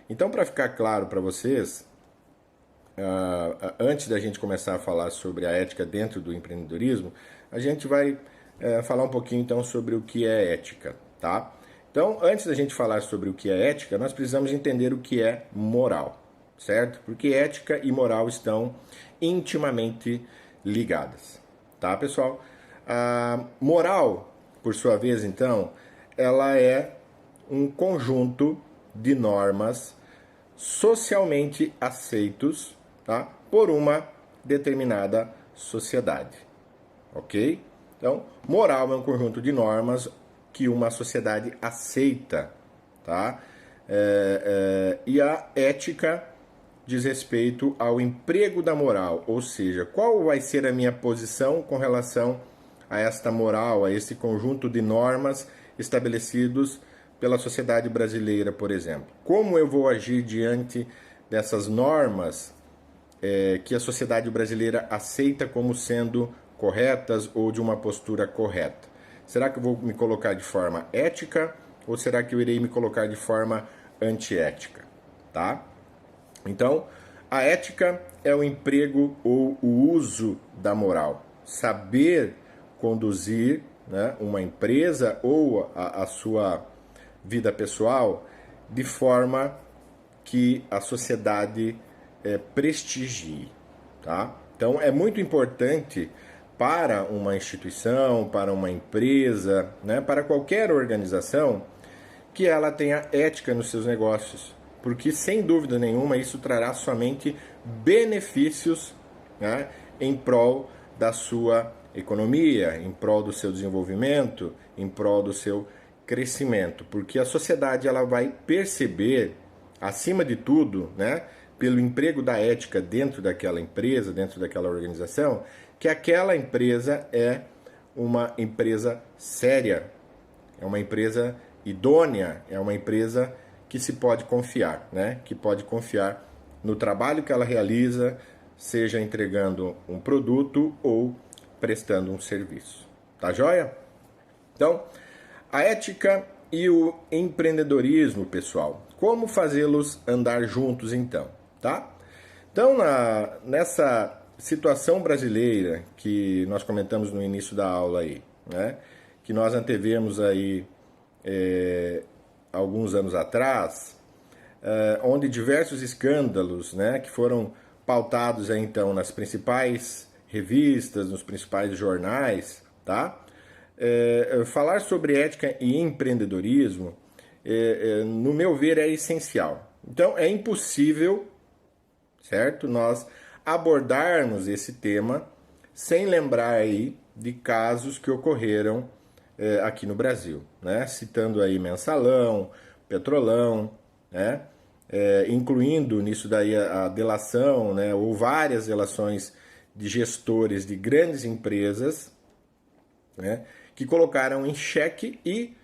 Então, para ficar claro para vocês, antes da gente começar a falar sobre a ética dentro do empreendedorismo, a gente vai falar um pouquinho então sobre o que é ética, tá? Então, antes da gente falar sobre o que é ética, nós precisamos entender o que é moral, certo? Porque ética e moral estão intimamente ligadas, tá, pessoal? A moral, por sua vez, então, ela é um conjunto de normas socialmente aceitos, tá, por uma determinada sociedade, ok? Então, moral é um conjunto de normas que uma sociedade aceita, tá? E a ética diz respeito ao emprego da moral, ou seja, qual vai ser a minha posição com relação a esta moral, a esse conjunto de normas estabelecidos pela sociedade brasileira, por exemplo. Como eu vou agir diante dessas normas que a sociedade brasileira aceita como sendo corretas ou de uma postura correta? Será que eu vou me colocar de forma ética ou será que eu irei me colocar de forma antiética? Tá? Então, a ética é o emprego ou o uso da moral. Saber conduzir, né, uma empresa ou a sua vida pessoal de forma que a sociedade prestigie, tá? Então é muito importante para uma instituição, para uma empresa, né, para qualquer organização, que ela tenha ética nos seus negócios, porque sem dúvida nenhuma isso trará somente benefícios, né, em prol da sua economia, em prol do seu desenvolvimento, em prol do seu crescimento, porque a sociedade ela vai perceber, acima de tudo, né, pelo emprego da ética dentro daquela empresa, dentro daquela organização, que aquela empresa é uma empresa séria, é uma empresa idônea, é uma empresa que se pode confiar, né, que pode confiar no trabalho que ela realiza, seja entregando um produto ou prestando um serviço. Tá joia? Então, a ética e o empreendedorismo, pessoal. Como fazê-los andar juntos, então? Tá? Então, nessa situação brasileira que nós comentamos no início da aula aí, né? Que nós antevemos aí alguns anos atrás, onde diversos escândalos, né, que foram pautados aí, então nas principais revistas, nos principais jornais, tá? Falar sobre ética e empreendedorismo, no meu ver, é essencial. Então, é impossível, certo, nós abordarmos esse tema sem lembrar aí de casos que ocorreram aqui no Brasil, né? Citando aí Mensalão, Petrolão, né? Incluindo nisso daí a delação, né? Ou várias delações de gestores de grandes empresas, né? Que colocaram em xeque e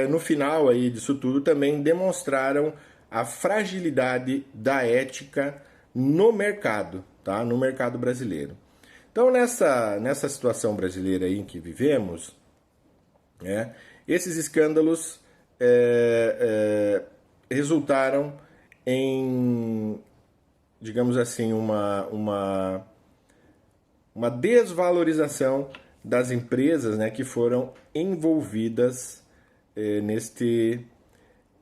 no final aí disso tudo também demonstraram a fragilidade da ética no mercado, tá? No mercado brasileiro. Então nessa situação brasileira aí em que vivemos, né, esses escândalos resultaram em, digamos assim, uma desvalorização das empresas, né, que foram envolvidas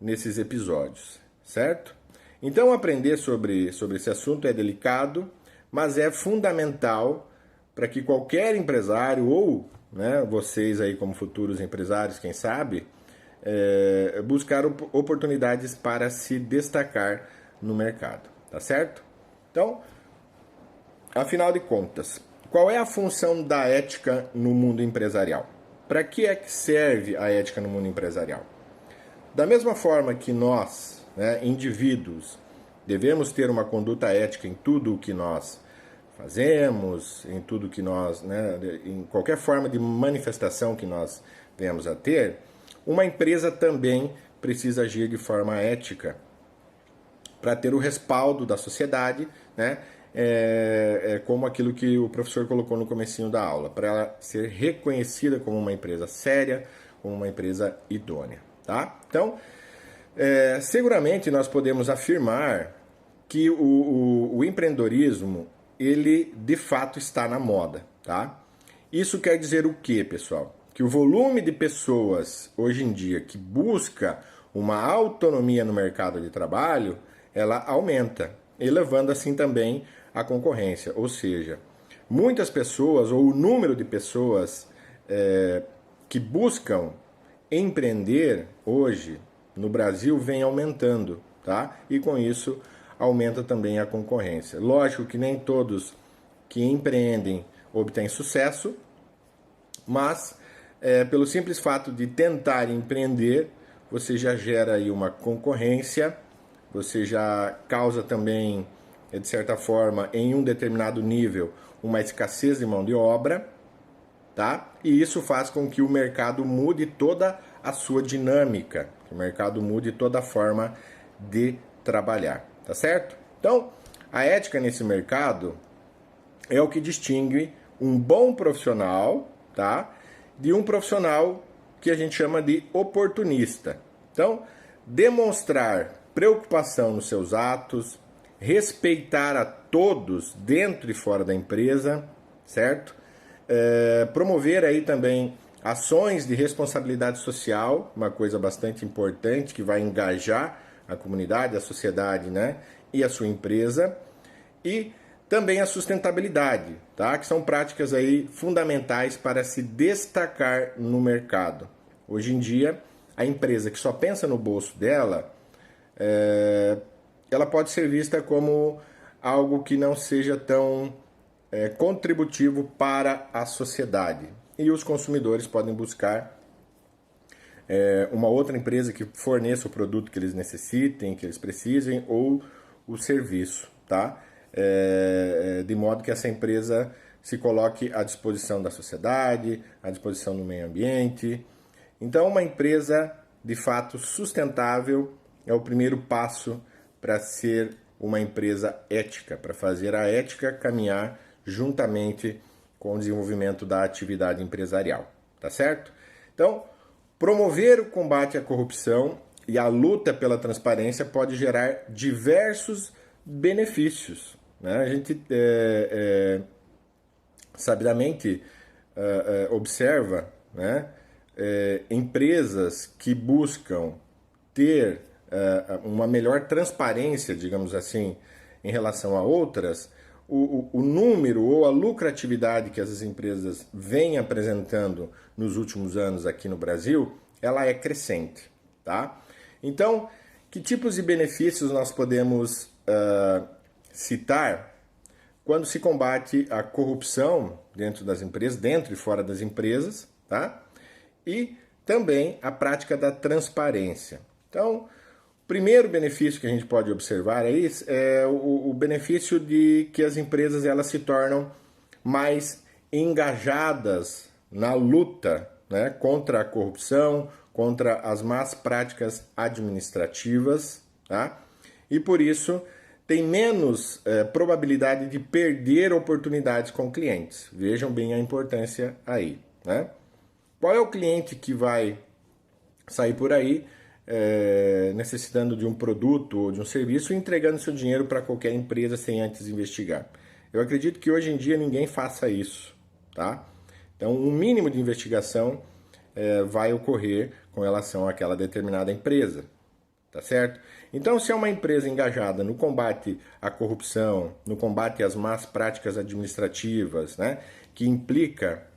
nesses episódios, certo? Então aprender sobre esse assunto é delicado, mas é fundamental para que qualquer empresário ou, né, vocês aí como futuros empresários, quem sabe, buscar oportunidades para se destacar no mercado, tá certo? Então, afinal de contas, qual é a função da ética no mundo empresarial? Para que é que serve a ética no mundo empresarial? Da mesma forma que nós, né, indivíduos, devemos ter uma conduta ética em tudo o que nós fazemos, em tudo que nós, né, em qualquer forma de manifestação que nós venhamos a ter, uma empresa também precisa agir de forma ética para ter o respaldo da sociedade, né? Como aquilo que o professor colocou no comecinho da aula, para ela ser reconhecida como uma empresa séria, como uma empresa idônea, tá? Então, Seguramente nós podemos afirmar que o empreendedorismo, ele de fato está na moda, tá? Isso quer dizer o quê, pessoal? Que o volume de pessoas hoje em dia que busca uma autonomia no mercado de trabalho, ela aumenta, elevando assim também a concorrência. Ou seja, muitas pessoas, ou o número de pessoas que buscam empreender hoje no Brasil vem aumentando, tá? E com isso aumenta também a concorrência. Lógico que nem todos que empreendem obtêm sucesso, mas pelo simples fato de tentar empreender, você já gera aí uma concorrência, você já causa também, de certa forma, em um determinado nível, uma escassez de mão de obra, tá? E isso faz com que o mercado mude toda a sua dinâmica, que o mercado mude toda a forma de trabalhar, tá certo? Então, a ética nesse mercado é o que distingue um bom profissional, tá? De um profissional que a gente chama de oportunista. Então, demonstrar preocupação nos seus atos, respeitar a todos dentro e fora da empresa, certo? Promover aí também ações de responsabilidade social, uma coisa bastante importante que vai engajar a comunidade, a sociedade, né? E a sua empresa. E também a sustentabilidade, tá? Que são práticas aí fundamentais para se destacar no mercado. Hoje em dia, a empresa que só pensa no bolso dela, ela pode ser vista como algo que não seja tão contributivo para a sociedade. E os consumidores podem buscar uma outra empresa que forneça o produto que eles necessitem, que eles precisem, ou o serviço, tá? De modo que essa empresa se coloque à disposição da sociedade, à disposição do meio ambiente. Então, uma empresa de fato sustentável é o primeiro passo para ser uma empresa ética, para fazer a ética caminhar juntamente com o desenvolvimento da atividade empresarial, tá certo? Então, promover o combate à corrupção e a luta pela transparência pode gerar diversos benefícios, né? A gente sabidamente observa, né, empresas que buscam ter uma melhor transparência, digamos assim, em relação a outras. O número ou a lucratividade que essas empresas vêm apresentando nos últimos anos aqui no Brasil, ela é crescente, tá? Então, que tipos de benefícios nós podemos citar quando se combate a corrupção dentro das empresas, dentro e fora das empresas, tá? E também a prática da transparência. Então, o primeiro benefício que a gente pode observar é o benefício de que as empresas elas se tornam mais engajadas na luta, né, contra a corrupção, contra as más práticas administrativas, tá? E por isso tem menos probabilidade de perder oportunidades com clientes. Vejam bem a importância aí, né? Qual é o cliente que vai sair por aí necessitando de um produto ou de um serviço e entregando seu dinheiro para qualquer empresa sem antes investigar? Eu acredito que hoje em dia ninguém faça isso, tá? Então, um mínimo de investigação vai ocorrer com relação àquela determinada empresa, tá certo? Então, se é uma empresa engajada no combate à corrupção, no combate às más práticas administrativas, né, que implica,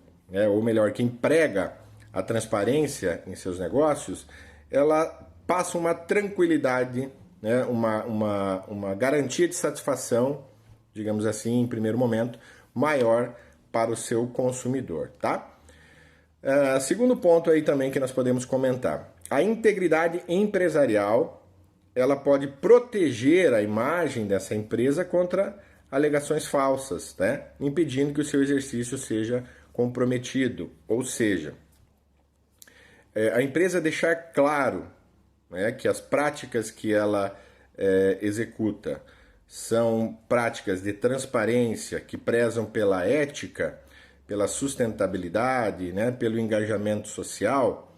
ou melhor, que emprega a transparência em seus negócios, ela passa uma tranquilidade, né, uma garantia de satisfação, digamos assim, em primeiro momento, maior para o seu consumidor, tá? Segundo ponto aí também que nós podemos comentar, a integridade empresarial, ela pode proteger a imagem dessa empresa contra alegações falsas, né? Impedindo que o seu exercício seja comprometido. Ou seja, a empresa deixar claro, né, que as práticas que ela executa são práticas de transparência, que prezam pela ética, pela sustentabilidade, né, pelo engajamento social.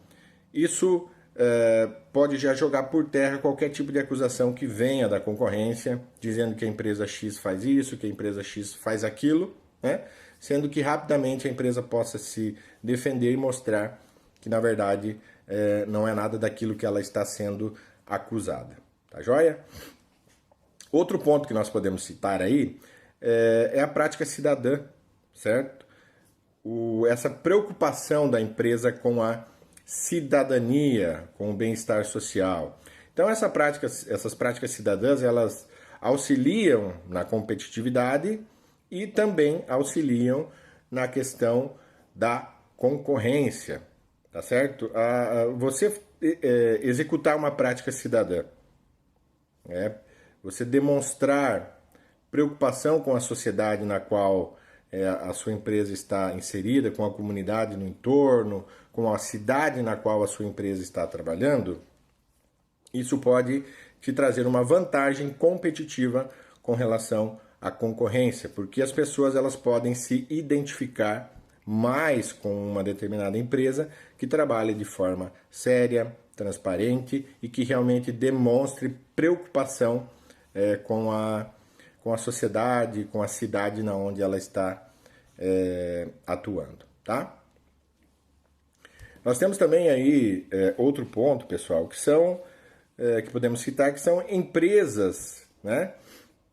Isso pode já jogar por terra qualquer tipo de acusação que venha da concorrência, dizendo que a empresa X faz isso, que a empresa X faz aquilo, né? Sendo que rapidamente a empresa possa se defender e mostrar que, na verdade, não é nada daquilo que ela está sendo acusada. Tá joia? Outro ponto que nós podemos citar aí é a prática cidadã, certo? Essa preocupação da empresa com a cidadania, com o bem-estar social. Então, essas práticas cidadãs, elas auxiliam na competitividade e também auxiliam na questão da concorrência, tá certo? Você executar uma prática cidadã, você demonstrar preocupação com a sociedade na qual a sua empresa está inserida, com a comunidade no entorno, com a cidade na qual a sua empresa está trabalhando, isso pode te trazer uma vantagem competitiva com relação à concorrência, porque as pessoas elas podem se identificar mais com uma determinada empresa que trabalhe de forma séria, transparente e que realmente demonstre preocupação com a sociedade, com a cidade na onde ela está atuando, tá? Nós temos também aí outro ponto, pessoal, que podemos citar, que são empresas, né,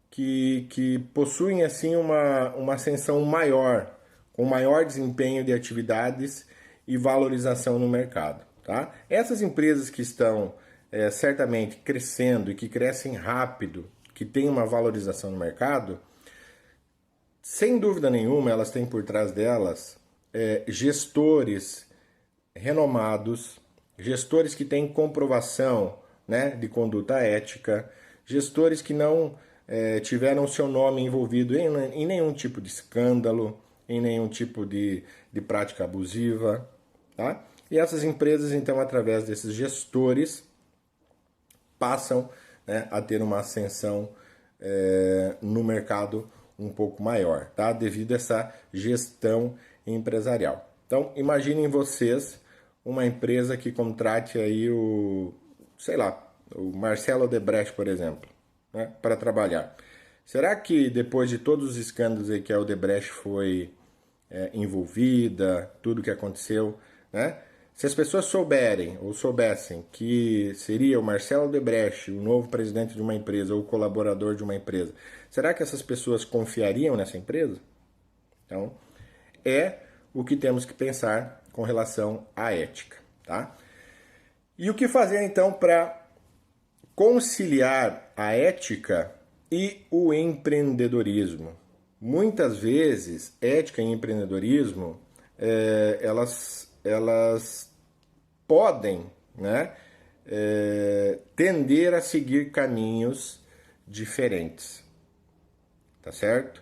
que possuem assim uma ascensão maior, com maior desempenho de atividades e valorização no mercado, tá? Essas empresas que estão certamente crescendo e que crescem rápido, que têm uma valorização no mercado, sem dúvida nenhuma, elas têm por trás delas gestores renomados, gestores que têm comprovação, né, de conduta ética, gestores que não tiveram seu nome envolvido em nenhum tipo de escândalo, em nenhum tipo de prática abusiva, tá? E essas empresas, então, através desses gestores, passam, né, a ter uma ascensão no mercado um pouco maior, tá? Devido a essa gestão empresarial. Então, imaginem vocês uma empresa que contrate aí o Marcelo Odebrecht, por exemplo, né, para trabalhar. Será que depois de todos os escândalos aí que a Odebrecht foi envolvida, tudo que aconteceu, né? Se as pessoas souberem ou soubessem que seria o Marcelo Odebrecht o novo presidente de uma empresa ou colaborador de uma empresa, será que essas pessoas confiariam nessa empresa? Então, é o que temos que pensar com relação à ética, tá? E o que fazer então para conciliar a ética e o empreendedorismo? Muitas vezes, ética e empreendedorismo, elas podem, né, tender a seguir caminhos diferentes, tá certo?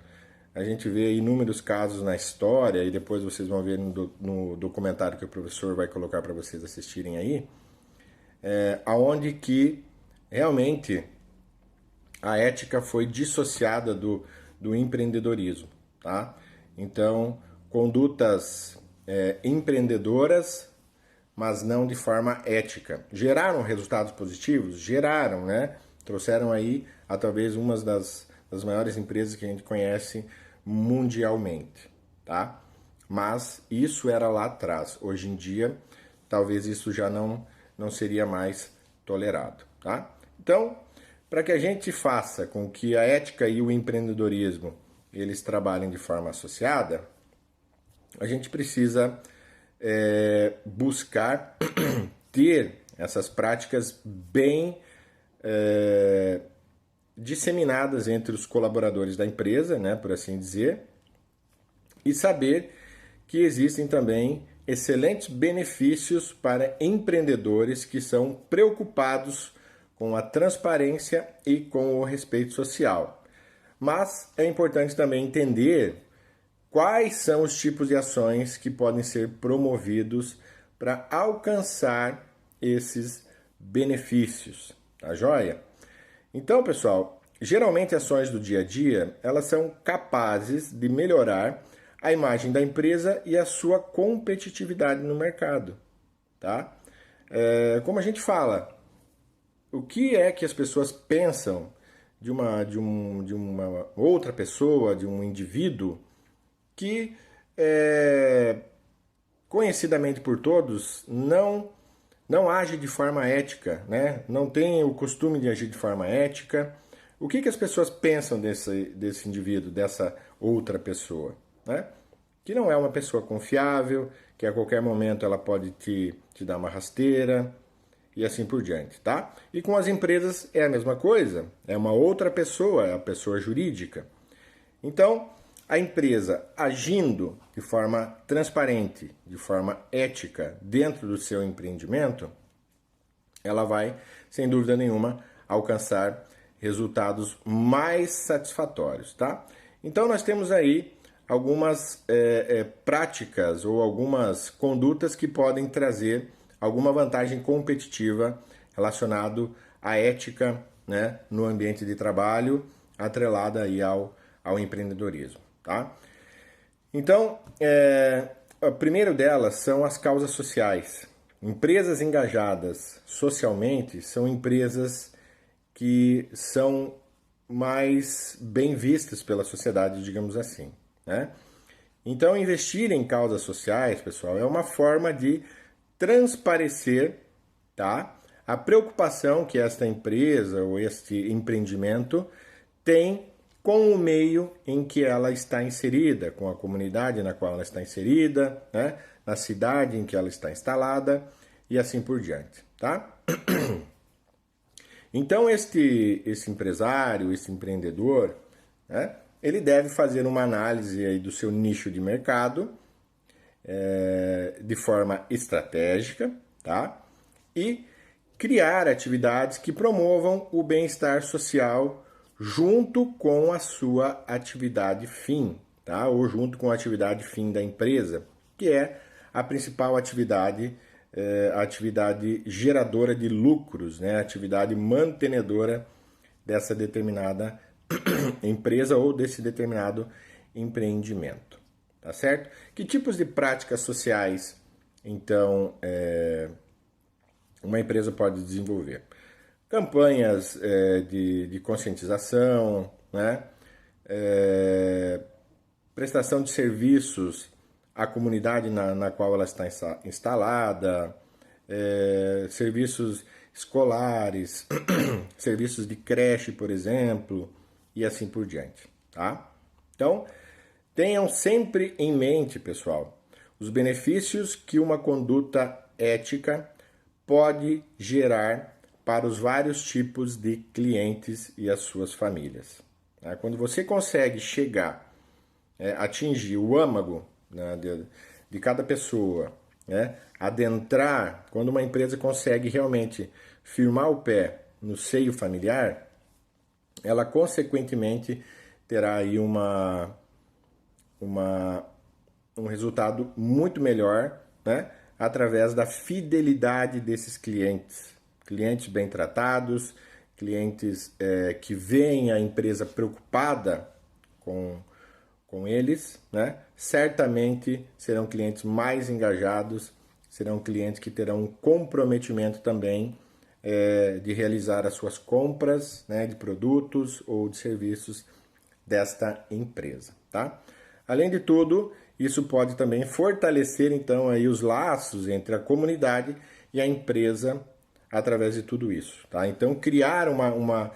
A gente vê inúmeros casos na história, e depois vocês vão ver no documentário que o professor vai colocar para vocês assistirem aí, aonde que realmente a ética foi dissociada do empreendedorismo, tá? Então, condutas empreendedoras, mas não de forma ética. Geraram resultados positivos? Geraram, né? Trouxeram aí talvez uma das maiores empresas que a gente conhece mundialmente, tá? Mas isso era lá atrás. Hoje em dia, talvez isso já não seria mais tolerado, tá? Então, para que a gente faça com que a ética e o empreendedorismo eles trabalhem de forma associada, a gente precisa buscar ter essas práticas bem disseminadas entre os colaboradores da empresa, né, por assim dizer, e saber que existem também excelentes benefícios para empreendedores que são preocupados com a transparência e com o respeito social. Mas é importante também entender quais são os tipos de ações que podem ser promovidos para alcançar esses benefícios, tá joia? Então, pessoal, geralmente ações do dia a dia, elas são capazes de melhorar a imagem da empresa e a sua competitividade no mercado, tá? como a gente fala, o que é que as pessoas pensam de uma outra pessoa, de um indivíduo que conhecidamente por todos não age de forma ética, né? Não tem o costume de agir de forma ética. O que as pessoas pensam desse indivíduo, dessa outra pessoa, né? Que não é uma pessoa confiável, que a qualquer momento ela pode te dar uma rasteira e assim por diante, tá? E com as empresas é a mesma coisa, é uma outra pessoa, é a pessoa jurídica. Então, a empresa agindo de forma transparente, de forma ética dentro do seu empreendimento, ela vai, sem dúvida nenhuma, alcançar resultados mais satisfatórios, tá? Então, nós temos aí algumas práticas ou algumas condutas que podem trazer alguma vantagem competitiva relacionado à ética, né, no ambiente de trabalho, atrelada aí ao empreendedorismo, tá? Então, o primeiro delas são as causas sociais. Empresas engajadas socialmente são empresas que são mais bem vistas pela sociedade, digamos assim, né? Então, investir em causas sociais, pessoal, é uma forma de transparecer, tá, a preocupação que esta empresa ou este empreendimento tem com o meio em que ela está inserida, com a comunidade na qual ela está inserida, né, na cidade em que ela está instalada e assim por diante, tá? Então, esse empresário, esse empreendedor, né, ele deve fazer uma análise aí do seu nicho de mercado de forma estratégica, tá? E criar atividades que promovam o bem-estar social junto com a sua atividade fim, tá? Ou junto com a atividade fim da empresa, que é a principal atividade, a atividade geradora de lucros, né? A atividade mantenedora dessa determinada empresa ou desse determinado empreendimento, tá certo? Que tipos de práticas sociais, então, uma empresa pode desenvolver? Campanhas de conscientização, né? Prestação de serviços à comunidade na qual ela está instalada, serviços escolares, serviços de creche, por exemplo, e assim por diante, tá? Então, tenham sempre em mente, pessoal, os benefícios que uma conduta ética pode gerar para os vários tipos de clientes e as suas famílias. Quando você consegue chegar, atingir o âmago, né, de cada pessoa, né, adentrar, quando uma empresa consegue realmente firmar o pé no seio familiar, ela consequentemente terá aí um resultado muito melhor, né, através da fidelidade desses clientes. Clientes bem tratados, clientes que veem a empresa preocupada com eles, né? Certamente serão clientes mais engajados, serão clientes que terão um comprometimento também de realizar as suas compras, né, de produtos ou de serviços desta empresa, tá? Além de tudo, isso pode também fortalecer então aí os laços entre a comunidade e a empresa através de tudo isso, tá? Então, criar uma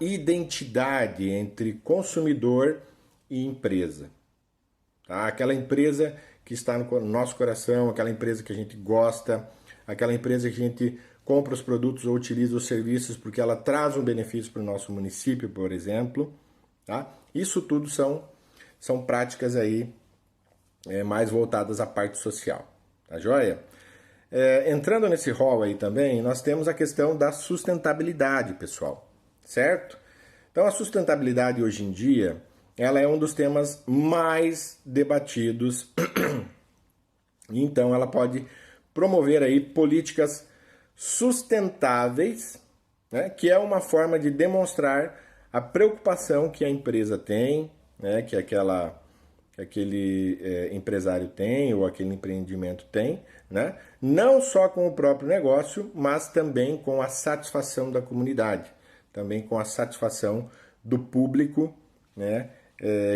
identidade entre consumidor e empresa, tá? Aquela empresa que está no nosso coração, aquela empresa que a gente gosta, aquela empresa que a gente compra os produtos ou utiliza os serviços porque ela traz um benefício para o nosso município, por exemplo, tá? Isso tudo são práticas aí mais voltadas à parte social, tá joia? Entrando nesse rol aí também, nós temos a questão da sustentabilidade, pessoal, certo? Então, a sustentabilidade hoje em dia, ela é um dos temas mais debatidos e então ela pode promover aí políticas sustentáveis, né, que é uma forma de demonstrar a preocupação que a empresa tem, né, que aquela que aquele empresário tem ou aquele empreendimento tem, né? Não só com o próprio negócio, mas também com a satisfação da comunidade, também com a satisfação do público, né?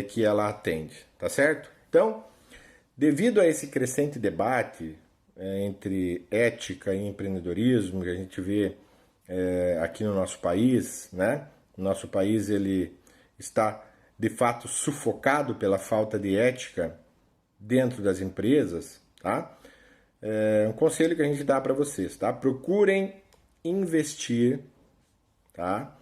Que ela atende, tá certo? Então, devido a esse crescente debate entre ética e empreendedorismo que a gente vê aqui no nosso país, né? O nosso país ele está de fato sufocado pela falta de ética dentro das empresas, tá? Um conselho que a gente dá para vocês, tá? Procurem investir, tá?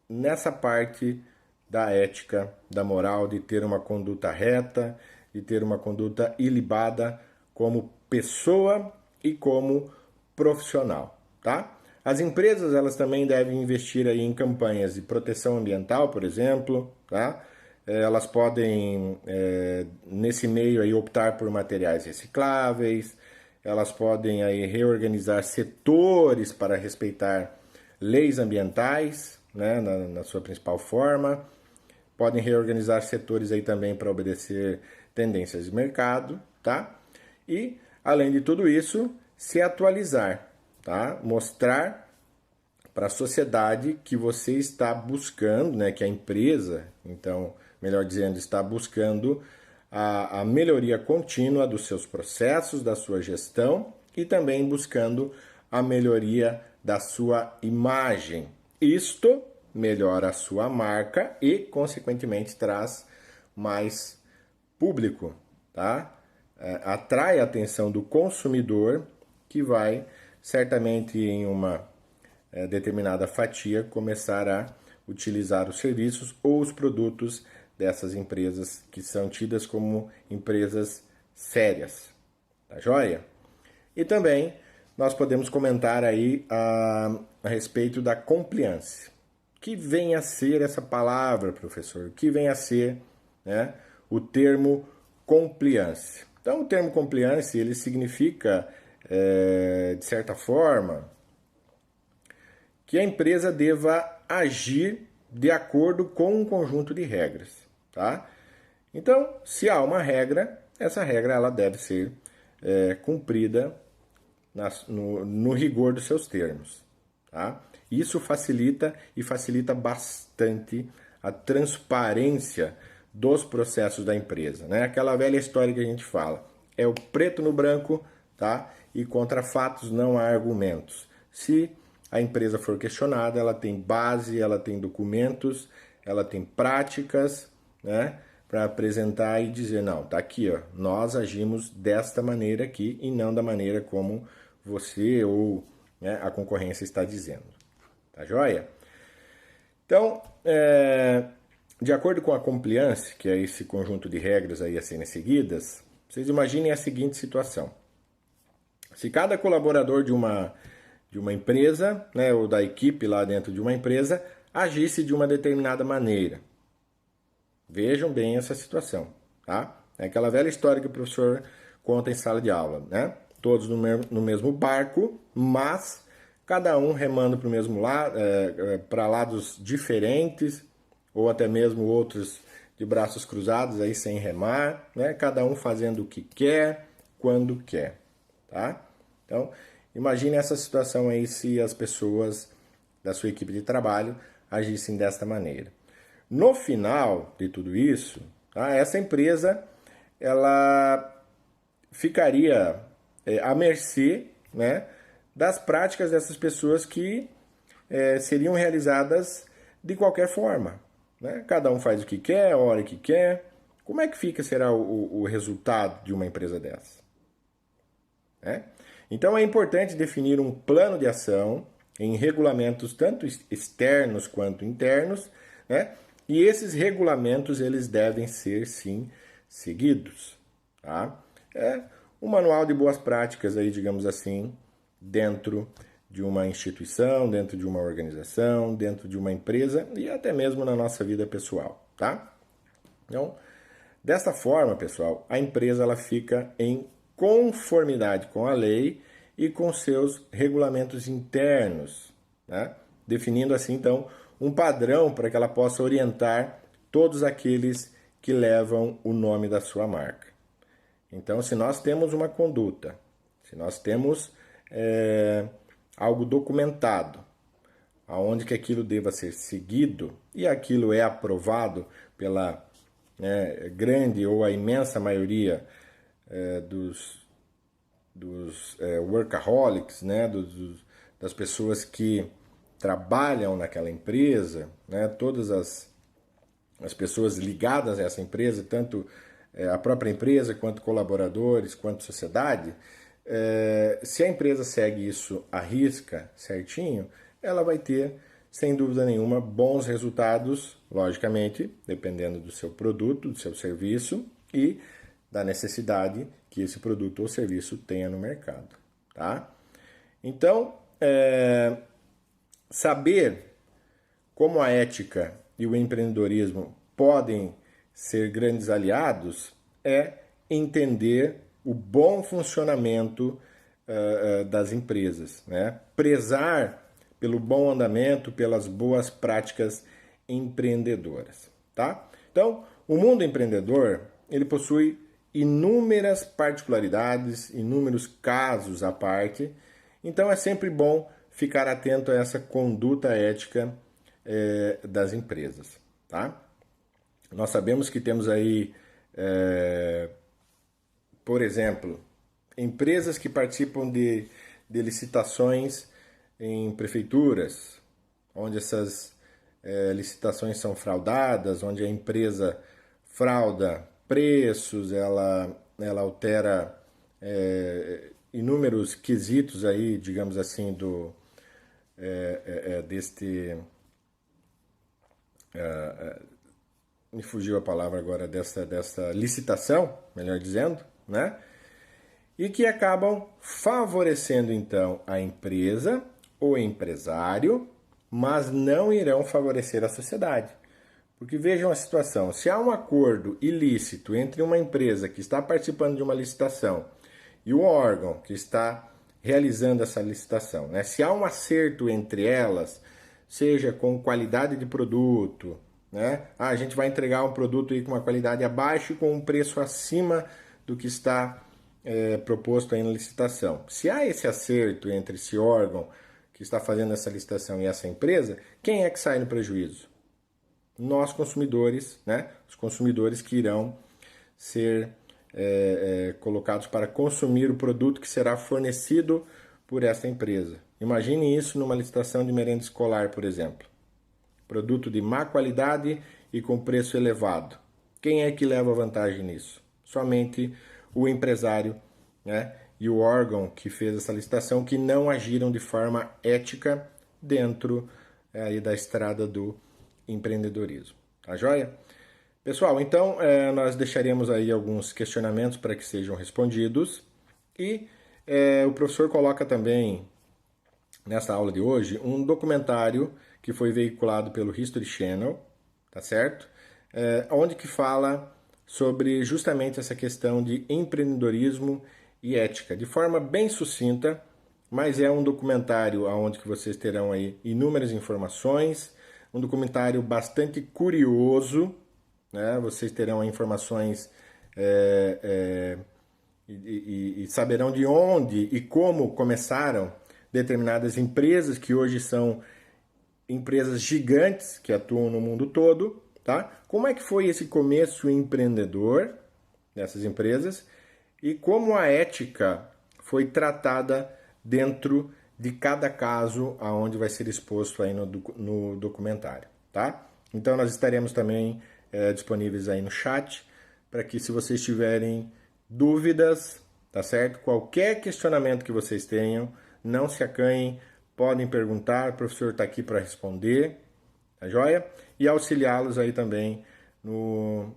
Nessa parte da ética, da moral, de ter uma conduta reta, de ter uma conduta ilibada como pessoa e como profissional, tá? As empresas, elas também devem investir aí em campanhas de proteção ambiental, por exemplo, tá? Elas podem, nesse meio aí, optar por materiais recicláveis, elas podem aí reorganizar setores para respeitar leis ambientais, né, na sua principal forma, podem reorganizar setores aí também para obedecer tendências de mercado, tá? E, além de tudo isso, se atualizar, tá? Mostrar para a sociedade que você está buscando, né, que a empresa, então, melhor dizendo, está buscando a melhoria contínua dos seus processos, da sua gestão e também buscando a melhoria da sua imagem. Isto melhora a sua marca e, consequentemente, traz mais público, tá? Atrai a atenção do consumidor, que vai certamente em uma determinada fatia começar a utilizar os serviços ou os produtos dessas empresas que são tidas como empresas sérias, tá joia? E também nós podemos comentar aí a respeito da compliance. Que vem a ser essa palavra, professor? Que vem a ser, né, o termo compliance? Então, o termo compliance, ele significa, de certa forma, que a empresa deva agir de acordo com um conjunto de regras, tá? Então, se há uma regra, essa regra ela deve ser cumprida no rigor dos seus termos, tá? Isso facilita bastante a transparência dos processos da empresa, né? Aquela velha história que a gente fala, é o preto no branco, tá? E contra fatos não há argumentos. Se a empresa for questionada, ela tem base, ela tem documentos, ela tem práticas, né, para apresentar e dizer, não, tá aqui, ó, nós agimos desta maneira aqui e não da maneira como você ou, né, a concorrência está dizendo. Tá joia? Então, de acordo com a compliance, que é esse conjunto de regras aí a serem seguidas, vocês imaginem a seguinte situação. Se cada colaborador de uma empresa, né, ou da equipe lá dentro de uma empresa, agisse de uma determinada maneira. Vejam bem essa situação, tá? É aquela velha história que o professor conta em sala de aula, né? Todos no mesmo barco, mas cada um remando para o mesmo lado, para lados diferentes, ou até mesmo outros de braços cruzados aí sem remar, né? Cada um fazendo o que quer, quando quer, tá? Então, imagine essa situação aí se as pessoas da sua equipe de trabalho agissem desta maneira. No final de tudo isso, tá, essa empresa ela ficaria à mercê, né, das práticas dessas pessoas que seriam realizadas de qualquer forma, né? Cada um faz o que quer, a hora que quer. Como é que será o resultado de uma empresa dessa? Né? Então é importante definir um plano de ação em regulamentos tanto externos quanto internos, né? E esses regulamentos eles devem ser sim seguidos, tá? É um manual de boas práticas aí, digamos assim, dentro de uma instituição, dentro de uma organização, dentro de uma empresa e até mesmo na nossa vida pessoal, tá? Então, desta forma, pessoal, a empresa ela fica em conformidade com a lei e com seus regulamentos internos, né? Definindo assim, então, um padrão para que ela possa orientar todos aqueles que levam o nome da sua marca. Então, se nós temos uma conduta, se nós temos algo documentado, aonde que aquilo deva ser seguido e aquilo é aprovado pela grande ou a imensa maioria dos workaholics, né, das pessoas que trabalham naquela empresa, né, todas as pessoas ligadas a essa empresa, tanto a própria empresa, quanto colaboradores, quanto sociedade, se a empresa segue isso à risca, certinho, ela vai ter, sem dúvida nenhuma, bons resultados, logicamente, dependendo do seu produto, do seu serviço e da necessidade que esse produto ou serviço tenha no mercado, tá? Então, saber como a ética e o empreendedorismo podem ser grandes aliados é entender o bom funcionamento das empresas, né? Prezar pelo bom andamento, pelas boas práticas empreendedoras, tá? Então, o mundo empreendedor, ele possui inúmeras particularidades, inúmeros casos à parte, então é sempre bom ficar atento a essa conduta ética das empresas, tá? Nós sabemos que temos aí, por exemplo, empresas que participam de licitações em prefeituras, onde essas licitações são fraudadas, onde a empresa frauda preços, ela altera inúmeros quesitos aí, digamos assim, me fugiu a palavra agora, dessa licitação, melhor dizendo, né? E que acabam favorecendo, então, a empresa, o empresário, mas não irão favorecer a sociedade. Porque vejam a situação, se há um acordo ilícito entre uma empresa que está participando de uma licitação e o órgão que está realizando essa licitação, né? Se há um acerto entre elas, seja com qualidade de produto, né? A gente vai entregar um produto aí com uma qualidade abaixo e com um preço acima do que está proposto aí na licitação. Se há esse acerto entre esse órgão que está fazendo essa licitação e essa empresa, quem é que sai no prejuízo? Nós consumidores, né? Os consumidores que irão ser colocados para consumir o produto que será fornecido por essa empresa. Imagine isso numa licitação de merenda escolar, por exemplo. Produto de má qualidade e com preço elevado. Quem é que leva vantagem nisso? Somente o empresário, né? E o órgão que fez essa licitação, que não agiram de forma ética dentro aí da estrada do empreendedorismo. Tá joia? Pessoal, então nós deixaremos aí alguns questionamentos para que sejam respondidos e o professor coloca também nessa aula de hoje um documentário que foi veiculado pelo History Channel, tá certo? Onde que fala sobre justamente essa questão de empreendedorismo e ética, de forma bem sucinta, mas é um documentário onde que vocês terão aí inúmeras informações, um documentário bastante curioso, né? Vocês terão informações e saberão de onde e como começaram determinadas empresas que hoje são empresas gigantes que atuam no mundo todo, tá? Como é que foi esse começo empreendedor dessas empresas e como a ética foi tratada dentro de cada caso aonde vai ser exposto aí no documentário, tá? Então nós estaremos também disponíveis aí no chat para que, se vocês tiverem dúvidas, tá certo? Qualquer questionamento que vocês tenham, não se acanhem, podem perguntar, o professor está aqui para responder, tá joia? E auxiliá-los aí também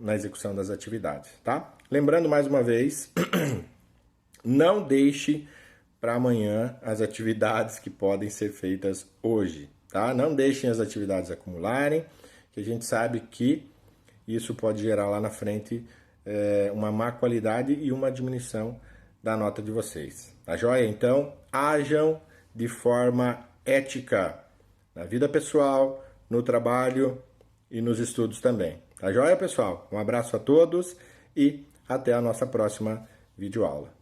na execução das atividades, tá? Lembrando mais uma vez, não deixe para amanhã as atividades que podem ser feitas hoje, tá? Não deixem as atividades acumularem, que a gente sabe que isso pode gerar lá na frente uma má qualidade e uma diminuição da nota de vocês, tá joia? Então, ajam de forma ética na vida pessoal, no trabalho e nos estudos também, Tá joia, pessoal? Um abraço a todos e até a nossa próxima videoaula.